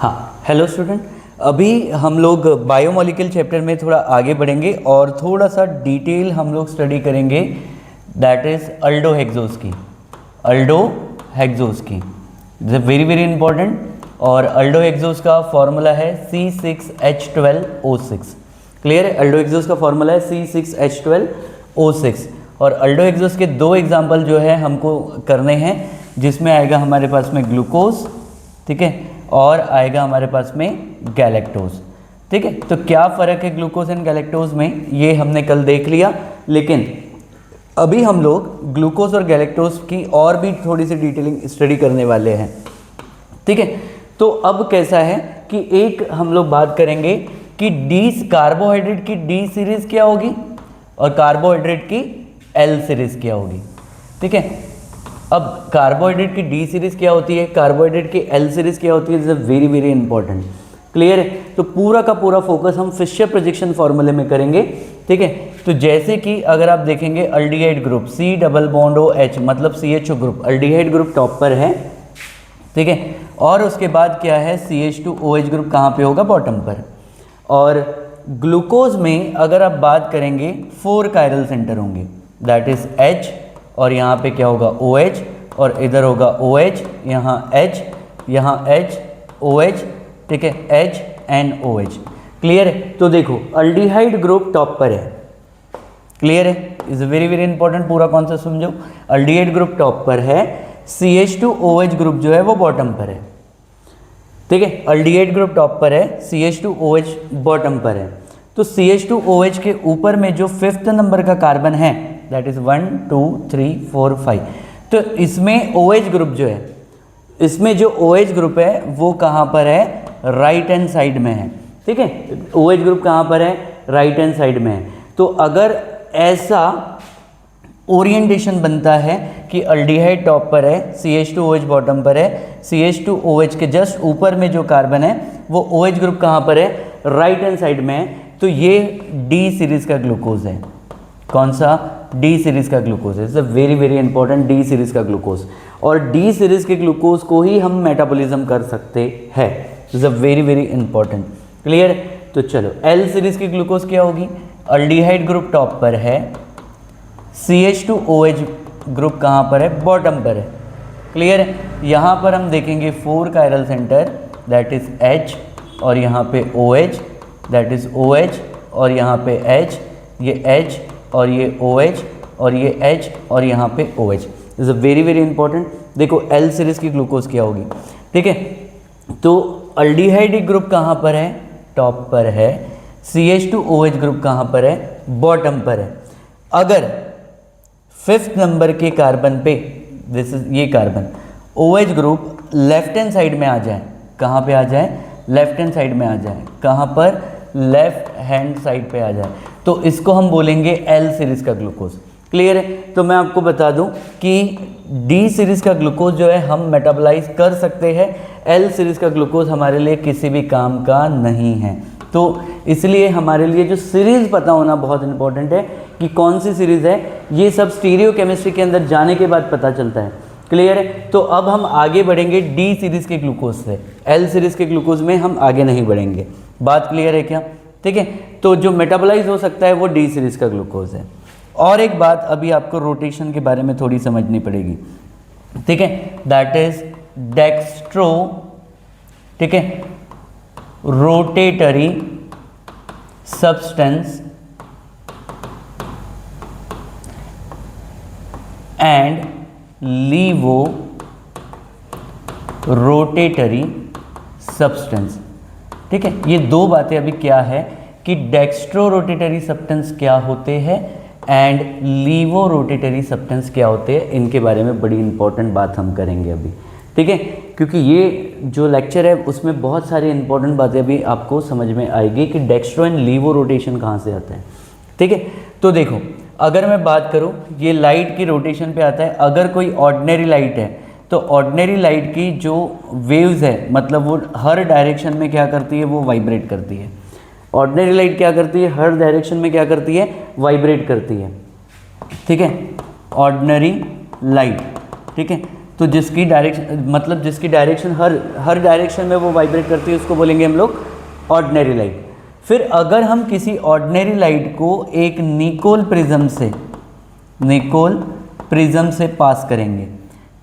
हाँ, hello student. अभी हम लोग बायोमोलिक्यूल चैप्टर में थोड़ा आगे बढ़ेंगे और थोड़ा सा डिटेल हम लोग स्टडी करेंगे, दैट इज अल्डोहेक्सोस की। अल्डोहेक्सोस की इज वेरी वेरी इंपॉर्टेंट। और अल्डोहेक्सोस का फॉर्मूला है C6H12O6। क्लियर है? अल्डोहेक्सोस का फॉर्मूला है C6H12O6। और अल्डोहेक्सोस के दो एग्जाम्पल जो है हमको करने हैं, जिसमें आएगा हमारे पास में ग्लूकोज, ठीक है, और आएगा हमारे पास में गैलेक्टोज। ठीक है, तो क्या फ़र्क है ग्लूकोज एंड गैलेक्टोज में, ये हमने कल देख लिया। लेकिन अभी हम लोग ग्लूकोज और गैलेक्टोज की और भी थोड़ी सी डिटेलिंग स्टडी करने वाले हैं। ठीक है, तो अब कैसा है कि एक हम लोग बात करेंगे कि कार्बोहाइड्रेट की डी सीरीज क्या होगी और कार्बोहाइड्रेट की एल सीरीज क्या होगी। ठीक है, अब कार्बोहाइड्रेट की डी सीरीज क्या होती है, कार्बोहाइड्रेट की एल सीरीज क्या होती है, this is very very important. Clear है? तो पूरा का पूरा फोकस हम फिशर प्रोजेक्शन फॉर्मूले में करेंगे। ठीक है, तो जैसे कि अगर आप देखेंगे अल्डिहाइड ग्रुप C+OH मतलब CHO group, aldehyde group top पर है। ठीक है, और उसके बाद क्या है, CH2OH ग्रुप कहाँ पे होगा, बॉटम पर। और ग्लूकोज में अगर आप बात करेंगे 4 कायरल सेंटर होंगे, दैट इज H, और यहाँ पे क्या होगा OH, और इधर होगा OH, यहाँ H, यहाँ H, OH, ठीक है, H एंड OH। क्लियर है? तो देखो अल्डिहाइड ग्रुप टॉप पर है। क्लियर है? इज वेरी वेरी इंपॉर्टेंट, पूरा कॉन्सेप्ट समझो। अल्डिहाइड ग्रुप टॉप पर है, CH2OH ग्रुप जो है वो बॉटम पर है। ठीक है, अल्डिहाइड ग्रुप टॉप पर है, CH2OH बॉटम पर है। तो CH2OH के ऊपर में जो 5th नंबर का कार्बन है, दैट इज 1 2 3 4 5, तो इसमें OH ग्रुप जो है, इसमें जो OH ग्रुप है वो कहाँ पर है, राइट हैंड साइड में है। ठीक है, OH ग्रुप कहाँ पर है, राइट हैंड साइड में है। तो अगर ऐसा ओरिएंटेशन बनता है कि अल्डिहाइड टॉप पर है, CH2OH बॉटम पर है, CH2OH के जस्ट ऊपर में जो कार्बन है वो OH ग्रुप कहाँ पर है, राइट हैंड साइड में है, तो ये डी सीरीज का ग्लूकोज है। कौन सा? डी सीरीज का ग्लूकोज है। It's a very very important, D series का ग्लूकोज। और डी सीरीज के ग्लूकोज को ही हम मेटाबॉलिज्म कर सकते हैं। It's a very very important. Clear? तो चलो एल सीरीज की ग्लूकोज क्या होगी, अल्डिहाइड ग्रुप टॉप पर है, CH2OH ग्रुप कहाँ पर है, बॉटम पर है। क्लियर है? यहाँ पर हम देखेंगे 4 chiral centre, that is H, और यहाँ पे OH, दैट इज OH, और यहाँ पे H, ये H, और ये OH, और ये H, और यहाँ पे OH। Is a very very important. देखो एल सीरीज की ग्लूकोज क्या होगी। ठीक है, तो अल्डिहाइड ग्रुप कहाँ पर है, टॉप पर है, CH2OH ग्रुप कहाँ पर है, बॉटम पर है। अगर 5th नंबर के कार्बन पे, दिस इज ये carbon, OH group left hand side में आ जाए, कहाँ पे आ जाए, लेफ्ट हैंड साइड में आ जाए, कहाँ पर, लेफ्ट हैंड साइड पे आ जाए, तो इसको हम बोलेंगे एल सीरीज का ग्लूकोज। क्लियर है? तो मैं आपको बता दूं कि डी सीरीज का ग्लूकोज जो है हम मेटाबोलाइज कर सकते हैं, एल सीरीज का ग्लूकोज हमारे लिए किसी भी काम का नहीं है। तो इसलिए हमारे लिए जो सीरीज पता होना बहुत इंपॉर्टेंट है कि कौन सी सीरीज है, ये सब स्टीरियो केमिस्ट्री के अंदर जाने के बाद पता चलता है। क्लियर है? तो अब हम आगे बढ़ेंगे डी सीरीज के ग्लूकोज से, एल सीरीज के ग्लूकोज में हम आगे नहीं बढ़ेंगे। बात क्लियर है क्या? ठीक है, तो जो मेटाबोलाइज हो सकता है वो डी सीरीज का ग्लूकोज है। और एक बात अभी आपको रोटेशन के बारे में थोड़ी समझनी पड़ेगी। ठीक है, दैट इज डेक्स्ट्रो, ठीक है, rotatory substance and levo rotatory substance. ठीक है, ये दो बातें अभी क्या है कि डेक्स्ट्रो रोटेटरी सब्सटेंस क्या होते हैं एंड लीवो रोटेटरी सब्सटेंस क्या होते हैं, इनके बारे में बड़ी इंपॉर्टेंट बात हम करेंगे अभी। ठीक है, क्योंकि ये जो लेक्चर है उसमें बहुत सारी इंपॉर्टेंट बातें अभी आपको समझ में आएगी कि डेक्स्ट्रो एंड लीवो रोटेशन कहाँ से आता है। ठीक है, तो देखो अगर मैं बात करूँ, ये लाइट की रोटेशन पे आता है। अगर कोई ऑर्डिनरी लाइट है तो ऑर्डिनरी लाइट की जो वेव्स है, मतलब वो हर डायरेक्शन में क्या करती है, वो वाइब्रेट करती है। ऑर्डिनरी लाइट क्या करती है, हर डायरेक्शन में क्या करती है, वाइब्रेट करती है। ठीक है, ऑर्डिनरी लाइट। ठीक है, तो जिसकी डायरेक्शन मतलब जिसकी डायरेक्शन हर डायरेक्शन में वो वाइब्रेट करती है उसको बोलेंगे हम लोग ऑर्डिनरी लाइट। फिर अगर हम किसी ऑर्डिनरी लाइट को एक निकोल प्रिज्म से पास करेंगे,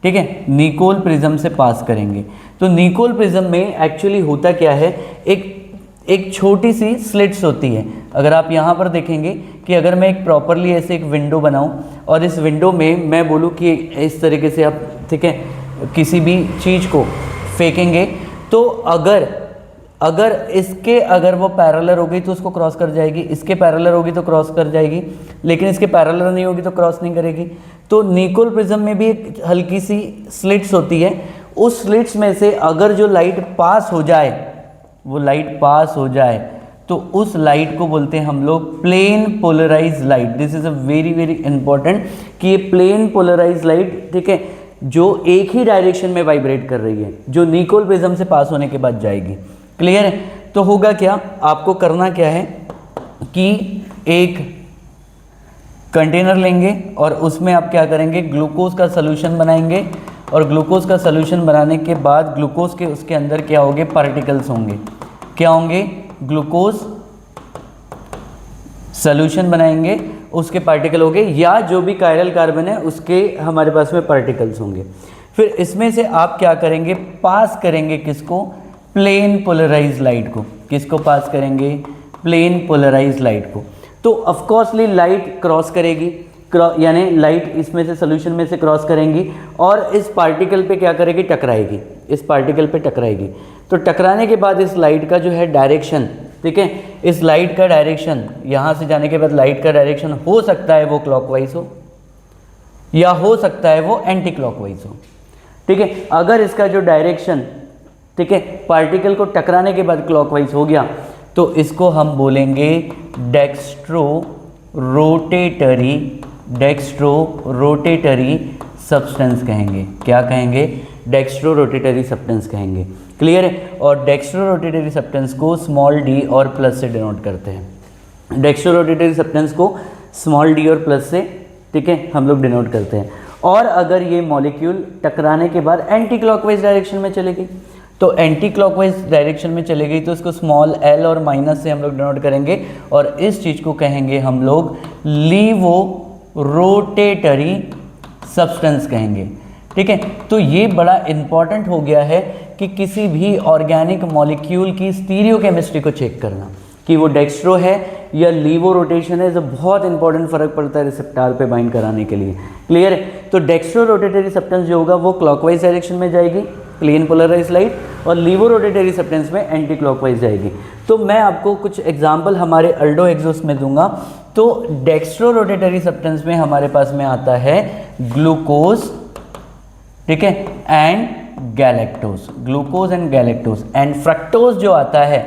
ठीक है, निकोल प्रिज्म से पास करेंगे, तो निकोल प्रिज्म में एक्चुअली होता क्या है, एक छोटी सी स्लिट्स होती है। अगर आप यहाँ पर देखेंगे कि अगर मैं एक प्रॉपरली ऐसे एक विंडो बनाऊँ और इस विंडो में मैं बोलूँ कि इस तरीके से आप, ठीक है, किसी भी चीज़ को फेंकेंगे तो अगर इसके अगर वो पैरेलल हो गई तो उसको क्रॉस कर जाएगी, इसके पैरेलल होगी तो क्रॉस कर जाएगी, लेकिन इसके पैरेलल नहीं होगी तो क्रॉस नहीं करेगी। तो निकोल प्रिज्म में भी एक हल्की सी स्लिट्स होती है, उस स्लिट्स में से अगर जो लाइट पास हो जाए, वो लाइट पास हो जाए तो उस लाइट को बोलते हैं हम लोग plane polarise light. This is a very very important कि ये प्लेन पोलराइज लाइट, ठीक है, जो एक ही डायरेक्शन में वाइब्रेट कर रही है, जो निकोल प्रिज्म से पास होने के बाद जाएगी। क्लियर है? तो होगा क्या, आपको करना क्या है कि एक कंटेनर लेंगे और उसमें आप क्या करेंगे, ग्लूकोज का सोल्यूशन बनाएंगे, और ग्लूकोज का सोल्यूशन बनाने के बाद ग्लूकोज के उसके अंदर क्या होंगे, पार्टिकल्स होंगे। क्या होंगे? ग्लूकोज सोल्यूशन बनाएंगे, उसके पार्टिकल होंगे, या जो भी कायरल कार्बन है उसके हमारे पास में पार्टिकल्स होंगे। फिर इसमें से आप क्या करेंगे, पास करेंगे किसको, प्लेन पोलराइज लाइट को। किसको पास करेंगे? प्लेन पोलराइज लाइट को। तो ऑफकोर्सली लाइट क्रॉस करेगी, यानी लाइट इसमें से सोल्यूशन में से क्रॉस करेंगी और इस पार्टिकल पे क्या करेगी, टकराएगी, इस पार्टिकल पे टकराएगी। तो टकराने के बाद इस लाइट का जो है डायरेक्शन, ठीक है, इस लाइट का डायरेक्शन, यहाँ से जाने के बाद लाइट का डायरेक्शन हो सकता है वो क्लॉकवाइज हो या हो सकता है वो एंटी क्लॉकवाइज हो, ठीक है। अगर इसका जो डायरेक्शन, ठीक है, पार्टिकल को टकराने के बाद क्लॉकवाइज हो गया तो इसको हम बोलेंगे डेक्स्ट्रो रोटेटरी सब्सटेंस कहेंगे। क्या कहेंगे? डेक्स्ट्रो रोटेटरी सब्सटेंस कहेंगे। क्लियर है? और डेक्स्ट्रो रोटेटरी सब्सटेंस को स्मॉल डी और प्लस से डिनोट करते हैं। डेक्स्ट्रो रोटेटरी सब्सटेंस को स्मॉल डी और प्लस से, ठीक है, हम लोग डिनोट करते हैं। और अगर ये मॉलिक्यूल टकराने के बाद एंटी क्लॉकवाइज डायरेक्शन में चलेगी, तो एंटी क्लॉकवाइज डायरेक्शन में चले गई तो इसको स्मॉल एल और माइनस से हम लोग डिनोट करेंगे, और इस चीज़ को कहेंगे हम लोग लीवो रोटेटरी सब्सटेंस कहेंगे, ठीक है। तो ये बड़ा इंपॉर्टेंट हो गया है कि किसी भी ऑर्गेनिक मॉलिक्यूल की स्टीरियोकेमिस्ट्री को चेक करना कि वो डेक्स्ट्रो है या लीवो रोटेशन है, जो बहुत इंपॉर्टेंट फर्क पड़ता है रिसेप्टार पे बाइंड कराने के लिए। क्लियर है? तो डेक्स्ट्रो रोटेटरी सब्सटेंस जो होगा वो क्लॉकवाइज डायरेक्शन में जाएगी, प्लेन पोलराइज लाइट, और लीवो रोटेटरी सब्सटेंस में एंटी क्लॉकवाइज जाएगी। तो मैं आपको कुछ एग्जांपल हमारे अल्डो एक्सोस में दूंगा। तो डेक्स्ट्रो रोटेटरी सब्सटेंस में हमारे पास में आता है ग्लूकोज, ठीक है, and galactose, glucose and galactose. And fructose जो आता है,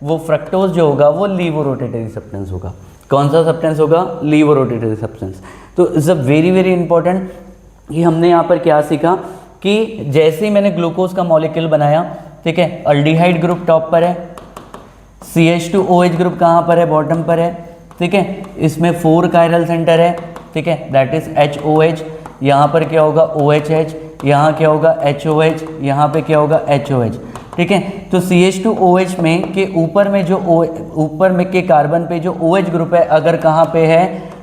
वो फ्रक्टोज जो होगा वो लीवो रोटेटरी सब्सटेंस होगा। कौन सा सब्सटेंस होगा? लीवो रोटेटरी सब्सटेंस। तो it's a very very important कि हमने यहाँ पर क्या सीखा कि जैसे ही मैंने ग्लूकोज का मॉलिक्यूल बनाया, ठीक है, अल्डिहाइड ग्रुप टॉप पर है, CH2OH ग्रुप कहाँ पर है? बॉटम पर है, ठीक है। इसमें 4 कायरल सेंटर है, ठीक है, दैट इज HOH। यहाँ पर क्या होगा? OHH। यहाँ क्या होगा? HOH। यहाँ पे क्या होगा? HOH, ठीक है। तो CH2OH में के ऊपर में जो ऊपर में के कार्बन पे जो OH ग्रुप है, अगर कहाँ पे है?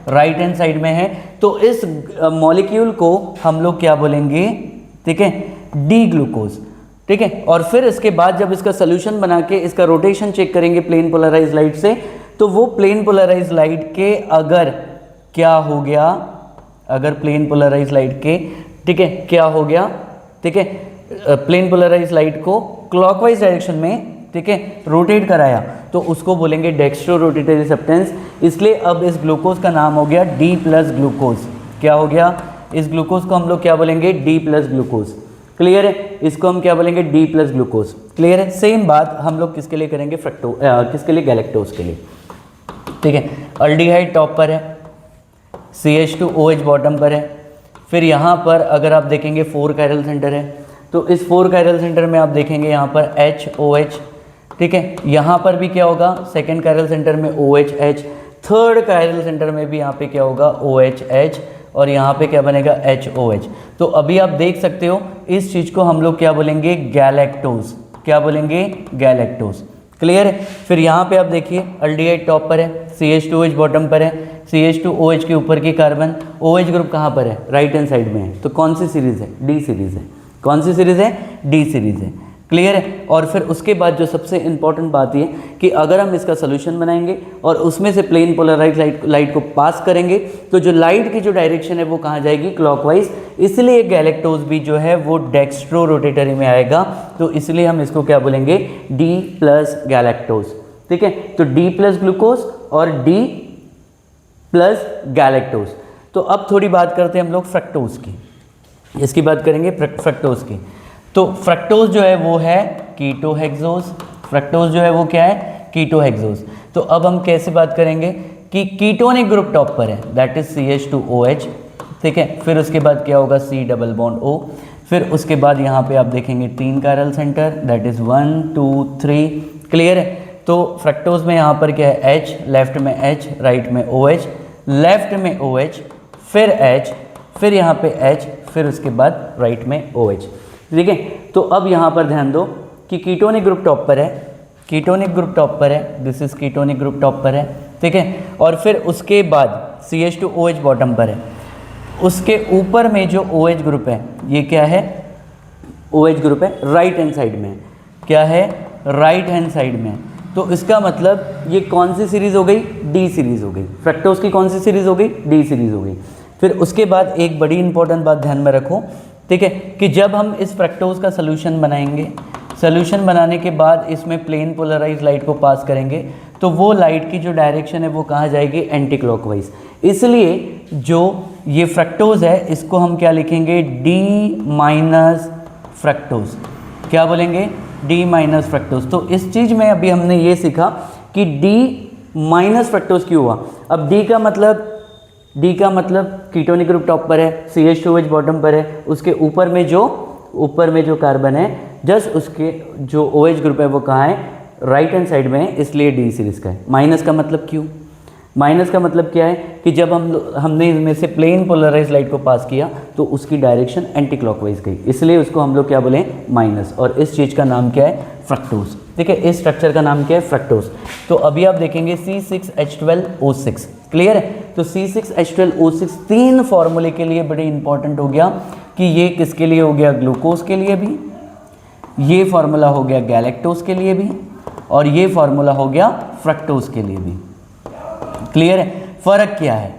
राइट हैंड साइड में है, तो इस मॉलिक्यूल को हम लोग क्या बोलेंगे? ठीक है, डी ग्लूकोज, ठीक है। और फिर इसके बाद जब इसका सोल्यूशन बना के इसका रोटेशन चेक करेंगे प्लेन पोलराइज लाइट से, तो वो प्लेन पोलराइज लाइट के अगर क्या हो गया, अगर प्लेन पोलराइज लाइट के, ठीक है, क्या हो गया, ठीक है, प्लेन पोलराइज लाइट को क्लॉकवाइज डायरेक्शन में, ठीक है, रोटेट कराया, तो उसको बोलेंगे डेक्स्ट्रो रोटेटरी सब्सटेंस। इसलिए अब इस ग्लूकोज का नाम हो गया डी प्लस ग्लूकोज। क्या हो गया? इस ग्लूकोज को हम लोग क्या बोलेंगे? D plus glucose. क्लियर है? इसको हम क्या बोलेंगे? D plus glucose. क्लियर है? सेम बात हम लोग किसके लिए करेंगे? किसके लिए? गैलेक्टोज के लिए, ठीक है। अल्डिहाइड टॉप पर है, CH2OH बॉटम पर है। फिर यहाँ पर अगर आप देखेंगे 4 कायरल सेंटर है, तो इस 4 कायरल सेंटर में आप देखेंगे यहाँ पर HOH, ठीक है। यहाँ पर भी क्या होगा? सेकेंड कायरल सेंटर में OHH, थर्ड कायरल सेंटर में भी यहाँ पे क्या होगा? OHH, और यहाँ पे क्या बनेगा? HOH। तो अभी आप देख सकते हो इस चीज़ को हम लोग क्या बोलेंगे, गैलेक्टोज। क्या बोलेंगे, गैलेक्टोज। क्लियर है। फिर यहाँ पे आप देखिए अल्डिहाइड टॉप पर है, CH2OH बॉटम पर है, CH2OH के ऊपर की कार्बन, OH ग्रुप कहाँ पर है, राइट हैंड साइड में है। तो कौन सी सीरीज़ है, डी सीरीज़ है। कौन सी सीरीज़ है, डी सीरीज़ है। क्लियर है। और फिर उसके बाद जो सबसे इंपॉर्टेंट बात ये कि अगर हम इसका सोल्यूशन बनाएंगे और उसमें से प्लेन पोलराइज लाइट को पास करेंगे तो जो लाइट की जो डायरेक्शन है वो कहाँ जाएगी, क्लॉकवाइज। इसलिए गैलेक्टोज भी जो है वो डेक्स्ट्रो रोटेटरी में आएगा। तो इसलिए हम इसको क्या बोलेंगे, डी प्लस गैलेक्टोज। ठीक है। तो डी प्लस ग्लूकोज और डी प्लस गैलेक्टोज। तो अब थोड़ी बात करते हैं हम लोग फ्रक्टोज की, इसकी बात करेंगे फ्रक्टोज की। तो फ्रक्टोज जो है वो है कीटोहेक्सोज। फ्रक्टोज जो है वो क्या है, कीटोहेक्सोज। तो अब हम कैसे बात करेंगे कि कीटोनिक ग्रुप टॉप पर है, दैट इज CH2OH। ठीक है। फिर उसके बाद क्या होगा, C डबल बॉन्ड O। फिर उसके बाद यहाँ पे आप देखेंगे 3 chiral centre, that is 1 2 3। Clear है। तो फ्रक्टोज में यहाँ पर क्या है, H, लेफ्ट में H, राइट में OH, लेफ्ट में OH, फिर H, फिर यहाँ पे H, फिर उसके बाद राइट में OH। ठीक है। तो अब यहाँ पर ध्यान दो कि कीटोनिक ग्रुप टॉप पर है, कीटोनिक ग्रुप टॉप पर है, this is ketonic group top पर है। ठीक है। और फिर उसके बाद CH2OH बॉटम पर है, उसके ऊपर में जो OH ग्रुप है ये क्या है, OH ग्रुप है, राइट हैंड साइड में। क्या है, राइट हैंड साइड में। तो इसका मतलब ये कौन सी सीरीज़ हो गई, डी सीरीज़ हो गई। फ्रक्टोज की कौन सी सीरीज़ हो गई, डी सीरीज़ हो गई। फिर उसके बाद एक बड़ी इंपॉर्टेंट बात ध्यान में रखो, ठीक है, कि जब हम इस फ्रक्टोज का सोल्यूशन बनाएंगे, सोल्यूशन बनाने के बाद इसमें प्लेन पोलराइज लाइट को पास करेंगे तो वो लाइट की जो डायरेक्शन है वो कहाँ जाएगी, एंटी क्लॉकवाइज। इसलिए जो ये फ्रक्टोज है इसको हम क्या लिखेंगे, डी माइनस फ्रक्टोज। क्या बोलेंगे, डी माइनस फ्रक्टोज। तो इस चीज़ में अभी हमने ये सीखा कि डी माइनस फ्रक्टोज क्यों हुआ। अब डी का मतलब कीटोनिक ग्रुप टॉप पर है, CH2OH बॉटम पर है, उसके ऊपर में जो कार्बन है जस्ट उसके जो OH ग्रुप है वो कहाँ है, राइट हैंड साइड में है, इसलिए डी सीरीज का है। माइनस का मतलब क्यों, माइनस का मतलब क्या है कि जब हमने इसमें से प्लेन पोलराइज लाइट को पास किया तो उसकी डायरेक्शन एंटी क्लॉकवाइज गई, इसलिए उसको हम लोग क्या बोलें, माइनस। और इस चीज़ का नाम क्या है, फ्रक्टोज। ठीक है। इस स्ट्रक्चर का नाम क्या है, फ्रक्टोज। तो अभी आप देखेंगे C6H12O6। क्लियर है। तो C6H12O6 3 फॉर्मूले के लिए बड़े इंपॉर्टेंट हो गया कि ये किसके लिए हो गया, ग्लूकोज के लिए भी, ये फार्मूला हो गया गैलेक्टोज के लिए भी, और ये फार्मूला हो गया फ्रक्टोज के लिए भी। क्लियर है। फर्क क्या है,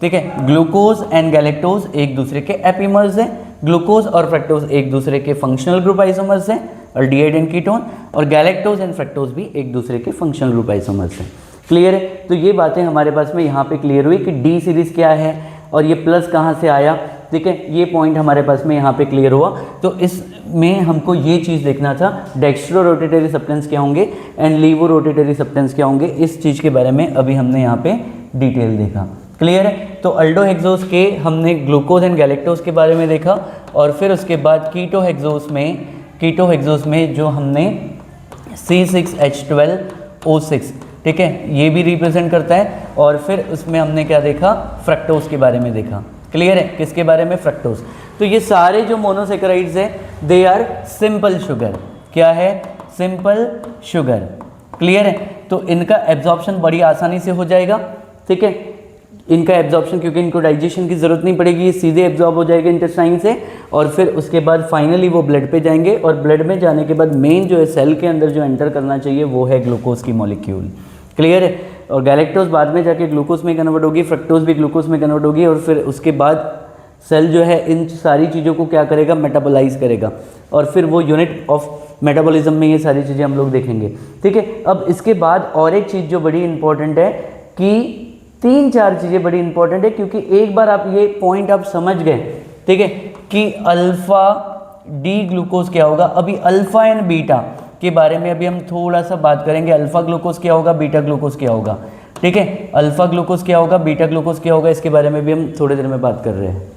ठीक है, ग्लूकोज एंड गैलेक्टोज एक दूसरे के एपिमर्स हैं, ग्लूकोज और फ्रक्टोज एक दूसरे के फंक्शनल ग्रुप आइसोमर्स हैं, अल्डिहाइड एंड कीटोन, और गैलेक्टोज एंड फ्रक्टोज भी एक दूसरे के फंक्शनल ग्रुप आइसोमर्स हैं। क्लियर है। तो ये बातें हमारे पास में यहाँ पे क्लियर हुई कि डी सीरीज क्या है और ये प्लस कहाँ से आया। ठीक है। ये पॉइंट हमारे पास में यहाँ पे क्लियर हुआ। तो इसमें हमको ये चीज़ देखना था, डेक्स्ट्रो रोटेटरी सब्सटेंस क्या होंगे एंड लीवो रोटेटरी सब्सटेंस क्या होंगे। इस चीज़ के बारे में अभी हमने यहाँ पे डिटेल देखा। क्लियर है। तो अल्डोहेक्सोज के हमने ग्लूकोज एंड गैलेक्टोज के बारे में देखा, और फिर उसके बाद कीटोहेक्सोज में जो हमने C6H12O6, ठीक है, ये भी रिप्रेजेंट करता है। और फिर उसमें हमने क्या देखा, फ्रक्टोज के बारे में देखा। क्लियर है। किसके बारे में, फ्रक्टोज। तो ये सारे जो मोनोसेकेराइड्स हैं दे आर सिंपल शुगर। क्या है, सिंपल शुगर। क्लियर है। तो इनका एब्जॉर्प्शन बड़ी आसानी से हो जाएगा। ठीक है। इनका एब्जॉर्प्शन, क्योंकि इनको डाइजेशन की ज़रूरत नहीं पड़ेगी, ये सीधे एब्जॉर्ब हो जाएगा इंटेस्टाइन से, और फिर उसके बाद फाइनली वो ब्लड पे जाएंगे, और ब्लड में जाने के बाद मेन जो है सेल के अंदर जो एंटर करना चाहिए वो है ग्लूकोज की मॉलिक्यूल। क्लियर है। और गैलेक्टोज बाद में जाके ग्लूकोज में कन्वर्ट होगी, फ्रक्टोज भी ग्लूकोज में कन्वर्ट होगी, और फिर उसके बाद सेल जो है इन सारी चीज़ों को क्या करेगा, मेटाबोलाइज करेगा, और फिर वो यूनिट ऑफ मेटाबॉलिज्म में ये सारी चीज़ें हम लोग देखेंगे। ठीक है। अब इसके बाद और एक चीज़ जो बड़ी इंपॉर्टेंट है कि 3-4 चीज़ें बड़ी इंपॉर्टेंट है, क्योंकि एक बार आप ये पॉइंट आप समझ गए, ठीक है, कि अल्फा डी ग्लूकोज क्या होगा। अभी अल्फा एंड बीटा के बारे में अभी हम थोड़ा सा बात करेंगे। अल्फा ग्लूकोज क्या होगा, बीटा ग्लूकोज क्या होगा। ठीक है। अल्फा ग्लूकोज क्या होगा, बीटा ग्लूकोज क्या होगा, इसके बारे में भी हम थोड़ी देर में बात कर रहे हैं।